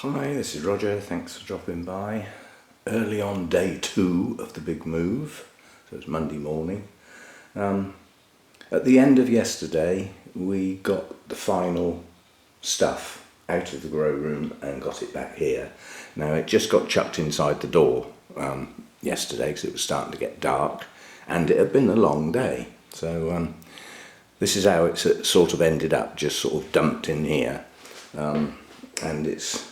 Hi, this is Roger, thanks for dropping by. Early on day 2 of the big move, so it's Monday morning. At the end of yesterday we got the final stuff out of the grow room and got it back here. Now it just got chucked inside the door yesterday because it was starting to get dark and it had been a long day. So this is how it's sort of ended up, just sort of dumped in here. And it's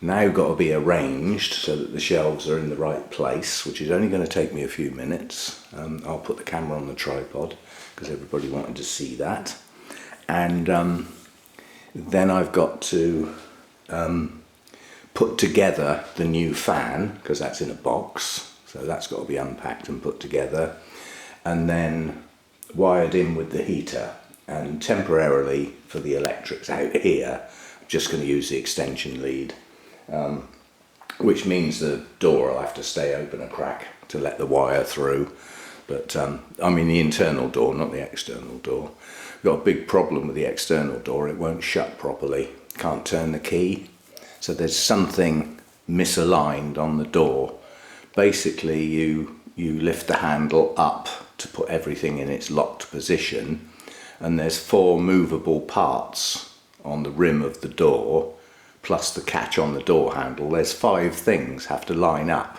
now got to be arranged so that the shelves are in the right place, which is only going to take me a few minutes. I'll put the camera on the tripod because everybody wanted to see that. And then I've got to put together the new fan because that's in a box, so that's got to be unpacked and put together and then wired in with the heater. And temporarily for the electrics out here, I'm just going to use the extension lead. Which means the door will have to stay open a crack to let the wire through, but I mean the internal door, not the external door. We've got a big problem with the external door, it won't shut properly, can't turn the key, so there's something misaligned on the door. Basically you lift the handle up to put everything in its locked position, and there's 4 movable parts on the rim of the door plus the catch on the door handle. There's 5 things have to line up.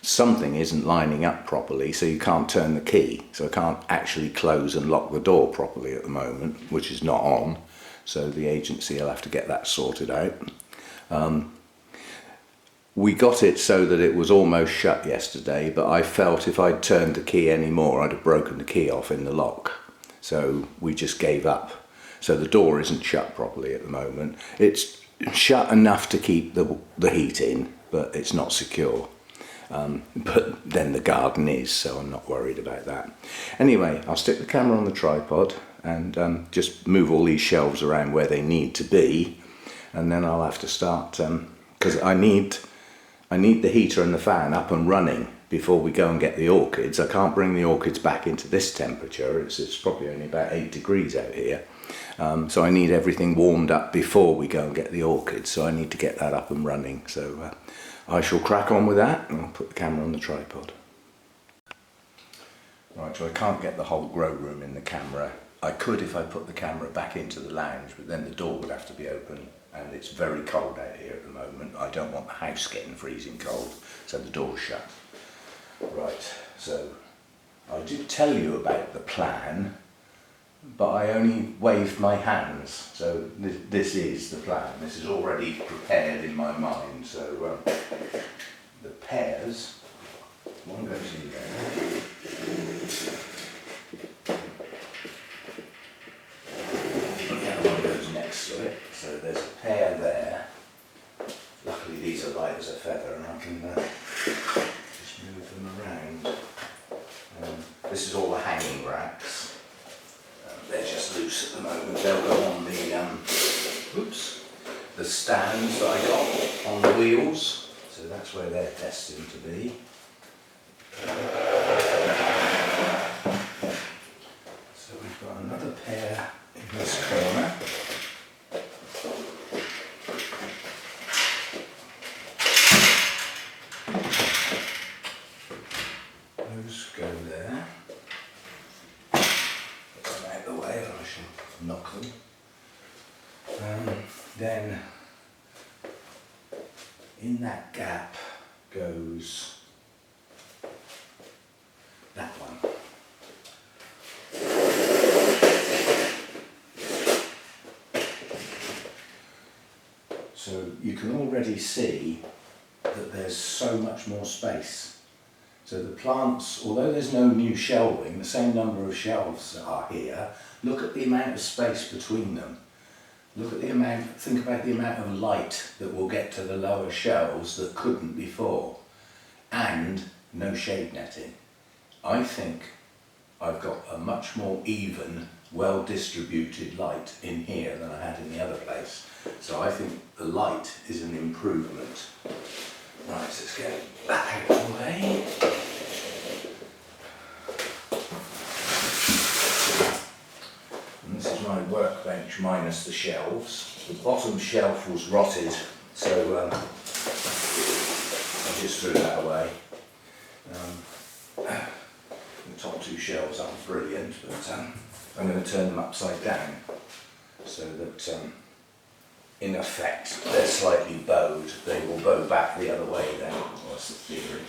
Something isn't lining up properly, so you can't turn the key. So I can't actually close and lock the door properly at the moment, which is not on. So the agency will have to get that sorted out. We got it so that it was almost shut yesterday, but I felt if I'd turned the key anymore, I'd have broken the key off in the lock. So we just gave up. So the door isn't shut properly at the moment. It's shut enough to keep the heat in, but it's not secure. But then the garden is, so I'm not worried about that. Anyway, I'll stick the camera on the tripod and just move all these shelves around where they need to be, and then I'll have to start because I need the heater and the fan up and running before we go and get the orchids. I can't bring the orchids back into this temperature. It's probably only about 8 degrees out here. So I need everything warmed up before we go and get the orchids, so I need to get that up and running. So I shall crack on with that and I'll put the camera on the tripod. Right, so I can't get the whole grow room in the camera. I could if I put the camera back into the lounge, but then the door would have to be open and it's very cold out here at the moment. I don't want the house getting freezing cold, so the door's shut. Right, so I did tell you about the plan, but I only waved my hands, so this is the plan. This is already prepared in my mind. So the pears, one goes in there, the other one goes next to it. So there's a pear there. Luckily these are light as a feather and I can just move them around. This is all the hanging racks. They're just loose at the moment. They'll go on the stands that I got on the wheels. So that's where they're destined to be. So we've got another pair in this corner. Those go there. Out the way, or I shall knock them. Then in that gap goes that one. So you can already see that there's so much more space. So the plants, although there's no new shelving, the same number of shelves are here. Look at the amount of space between them. Look at the amount, think about the amount of light that will get to the lower shelves that couldn't before. And no shade netting. I think I've got a much more even, well distributed light in here than I had in the other place. So I think the light is an improvement. Right, let's get that out of the way. And this is my workbench minus the shelves. The bottom shelf was rotted So I just threw that away. The top two shelves aren't brilliant, but I'm going to turn them upside down so that in effect they're slightly bowed. They will bow back the other way then. Well, that's the theory.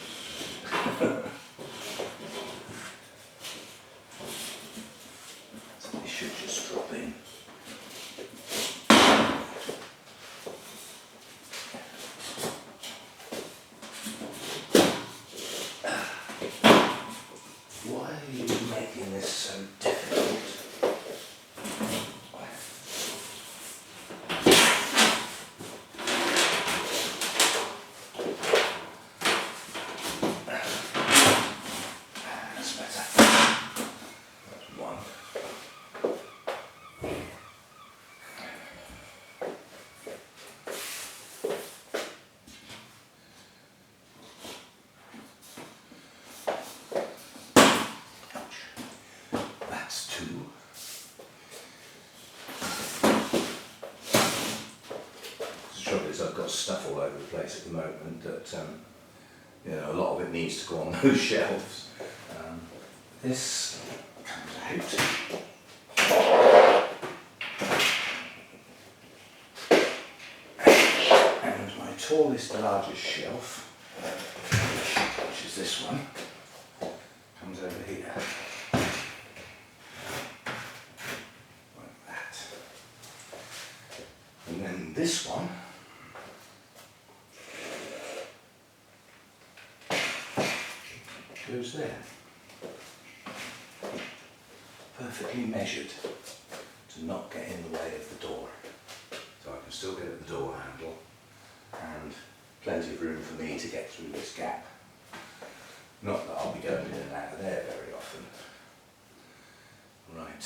So they should just drop in. Why are you making this so difficult? That's better. That's one. That's two. The trouble is I've got stuff all over the place at the moment that a lot of it needs to go on those shelves. This comes out. And my tallest, largest shelf, which is this one, comes over here. Like that. And then this one goes there. Perfectly measured to not get in the way of the door. So I can still get at the door handle and plenty of room for me to get through this gap. Not that I'll be going in and out of there very often. Right.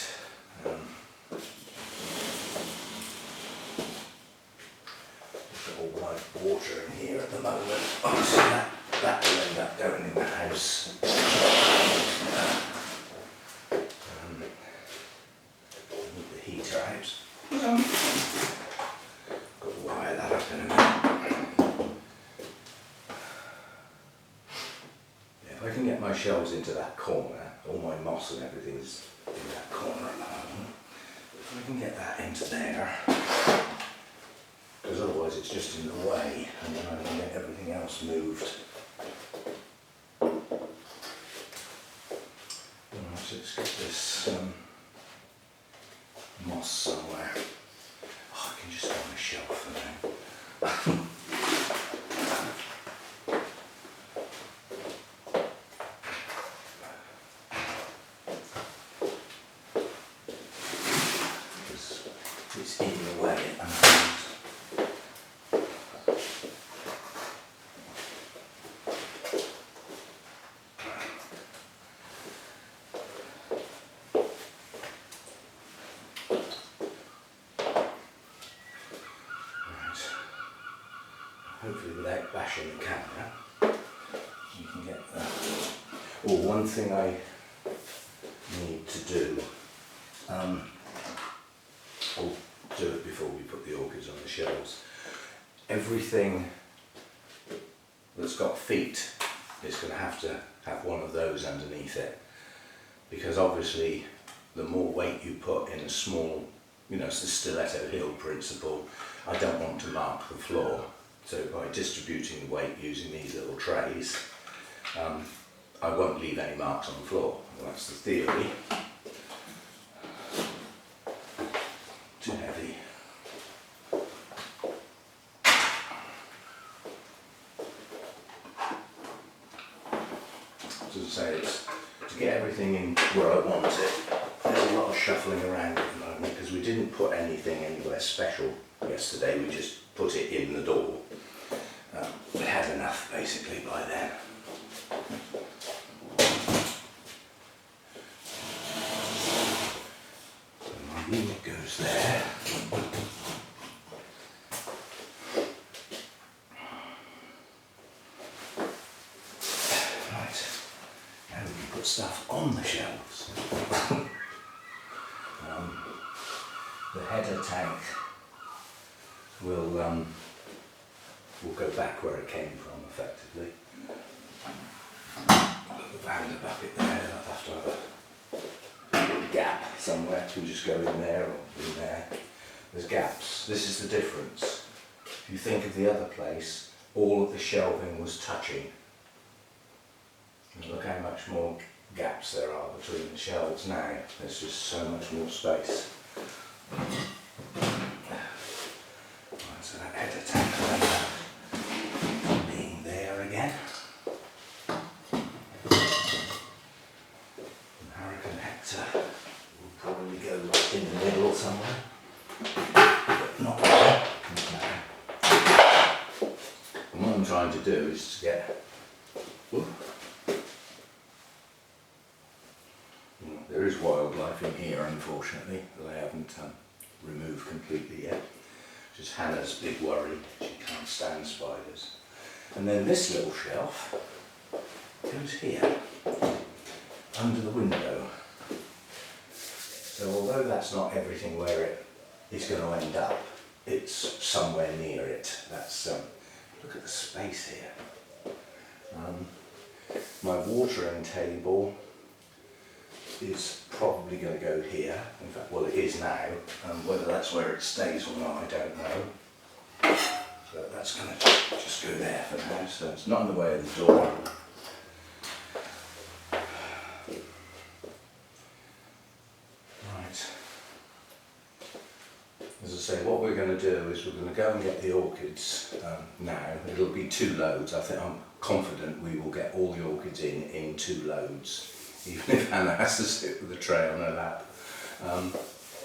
Got all my water in here at the moment. Obviously that will end up going in the house. Move the heater out. Got to wire that up in a minute. Yeah, if I can get my shelves into that corner, all my moss and everything's in that corner at the moment. If I can get that into there, because otherwise it's just in the way, and then I can get everything else moved. So let's get this moss somewhere. Oh, I can just go on a shelf for now. Because it's in the way at the moment. Hopefully without bashing the camera, you can get that. Oh, one thing I need to do, I'll do it before we put the orchids on the shelves. Everything that's got feet is going to have one of those underneath it, because obviously the more weight you put in a small, it's the stiletto heel principle. I don't want to mark the floor. So by distributing the weight using these little trays, I won't leave any marks on the floor. Well, that's the theory. Too heavy. So as I say, it's to get everything in where I want it. There's a lot of shuffling around at the moment because we didn't put anything anywhere special yesterday. We just put it in the door. We had enough basically by then. So my unit goes there. Right, now we can put stuff on the shelves. The header tank will will go back where it came from effectively. Got the Vanda bucket there, I'll have to have a gap somewhere. It can just go in there or in there. There's gaps. This is the difference. If you think of the other place, all of the shelving was touching. And look how much more gaps there are between the shelves now. There's just so much more space. Right, so that header tackle being there again. And I reckon Hector will probably go in the middle somewhere. But not there. And what I'm trying to do is to get there is wildlife in here, unfortunately, that I haven't removed completely yet. Just Hannah's big worry, she can't stand spiders. And then this little shelf goes here, under the window. So although that's not everything where it is going to end up, it's somewhere near it. That's look at the space here. My watering table is probably going to go here. In fact, well, it is now. Whether that's where it stays or not, I don't know. But that's going to just go there for now, so it's not in the way of the door. Right. As I say, what we're going to do is we're going to go and get the orchids now. It'll be 2 loads. I'm confident we will get all the orchids in 2 loads. Even if Hannah has to sit with a tray on her lap.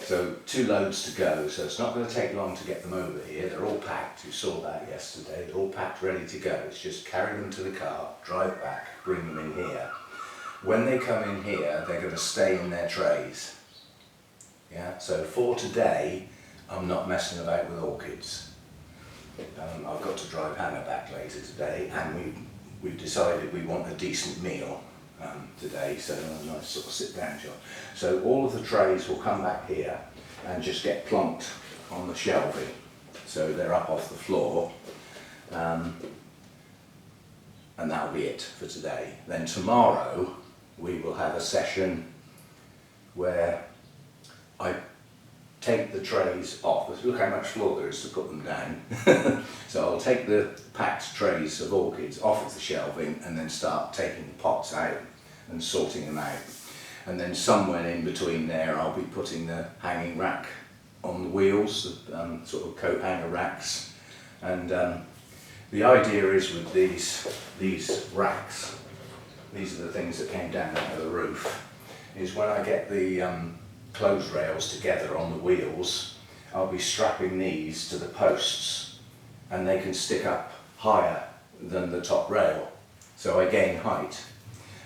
So 2 loads to go, so it's not going to take long to get them over here. They're all packed, you saw that yesterday. They're all packed, ready to go. It's just carry them to the car, drive back, bring them in here. When they come in here, they're going to stay in their trays. Yeah. So for today, I'm not messing about with orchids. I've got to drive Hannah back later today, and we've decided we want a decent meal. Today, so a nice sort of sit down job. So all of the trays will come back here and just get plonked on the shelving. So they're up off the floor, and that'll be it for today. Then tomorrow we will have a session where I take the trays off. Look how much floor there is to put them down. So I'll take the packed trays of orchids off of the shelving and then start taking the pots out and sorting them out. And then somewhere in between there I'll be putting the hanging rack on the wheels, the sort of coat hanger racks. And the idea is with these racks, these are the things that came down out of the roof, is when I get the clothes rails together on the wheels, I'll be strapping these to the posts and they can stick up higher than the top rail. So I gain height,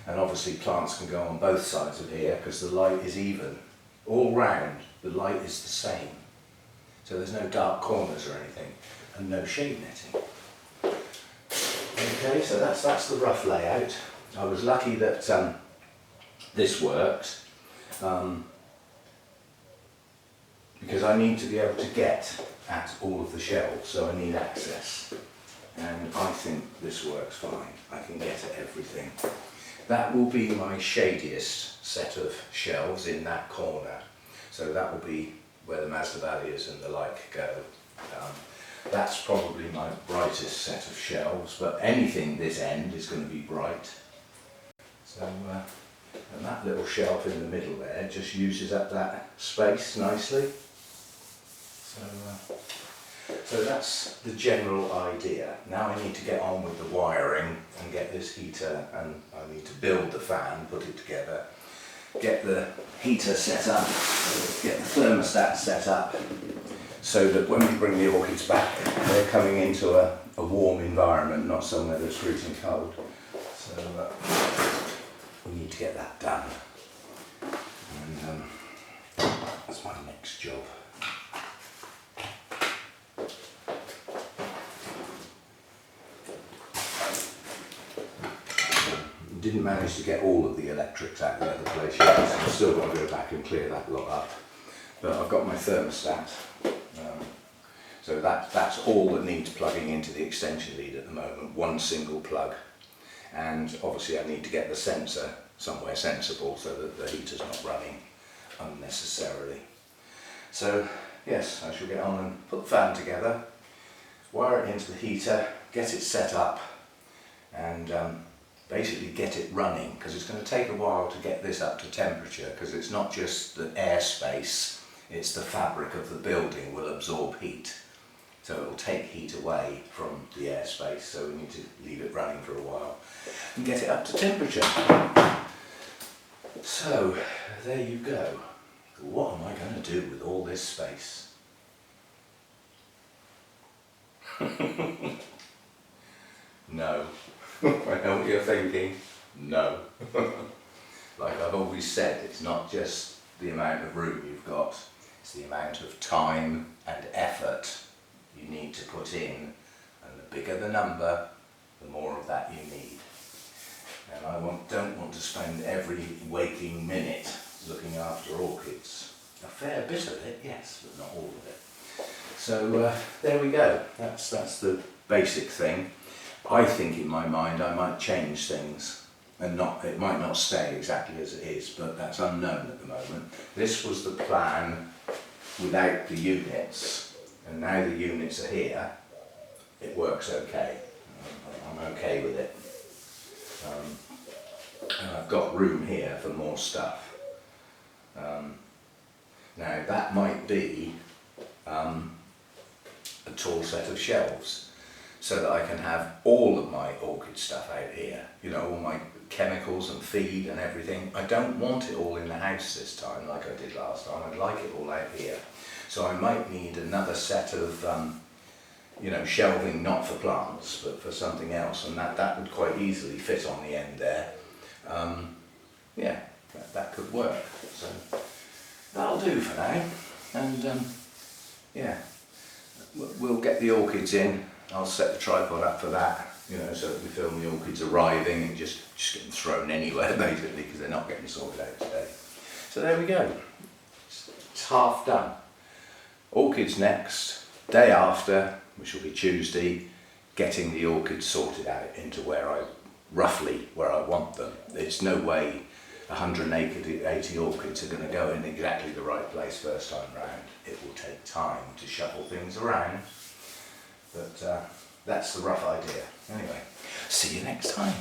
and obviously plants can go on both sides of here because the light is even. All round the light is the same. So there's no dark corners or anything, and no shade netting. Okay, so that's the rough layout. I was lucky that this worked. Because I need to be able to get at all of the shelves, so I need access. And I think this works fine. I can get at everything. That will be my shadiest set of shelves in that corner. So that will be where the Masdevallias and the like go. That's probably my brightest set of shelves, but anything this end is going to be bright. So, and that little shelf in the middle there just uses up that space nicely. So that's the general idea. Now I need to get on with the wiring and get this heater, and I need to build the fan, put it together, get the heater set up, get the thermostat set up, so that when we bring the orchids back, they're coming into a warm environment, not somewhere that's freezing cold. So we need to get that done. And that's my next job. Didn't manage to get all of the electrics out the other place yet, so I've still got to go back and clear that lot up. But I've got my thermostat, so that's all that needs plugging into the extension lead at the moment, one single plug. And obviously I need to get the sensor somewhere sensible so that the heater's not running unnecessarily. So yes, I shall get on and put the fan together, wire it into the heater, get it set up, and basically get it running, because it's going to take a while to get this up to temperature, because it's not just the airspace, it's the fabric of the building will absorb heat. So it will take heat away from the airspace, so we need to leave it running for a while and get it up to temperature. So there you go. What am I going to do with all this space? No. I know what you're thinking. No. Like I've always said, it's not just the amount of room you've got, it's the amount of time and effort you need to put in, and the bigger the number, the more of that you need. And I don't want to spend every waking minute looking after orchids. A fair bit of it, yes, but not all of it. So there we go. That's the basic thing. I think in my mind I might change things, and it might not stay exactly as it is, but that's unknown at the moment. This was the plan without the units, and now the units are here. It works okay. I'm okay with it. And I've got room here for more stuff. Now that might be a tall set of shelves, so that I can have all of my orchid stuff out here. You know, all my chemicals and feed and everything. I don't want it all in the house this time like I did last time. I'd like it all out here. So I might need another set of you know, shelving, not for plants but for something else, and that would quite easily fit on the end there. Yeah, that could work. So that'll do for now, and yeah, we'll get the orchids in. I'll set the tripod up for that, you know, so that we film the orchids arriving and just getting thrown anywhere basically, because they're not getting sorted out today. So there we go, it's half done. Orchids next, day after, which will be Tuesday, getting the orchids sorted out into roughly where I want them. There's no way 180 orchids are going to go in exactly the right place first time round. It will take time to shuffle things around, but that's the rough idea. Anyway, see you next time.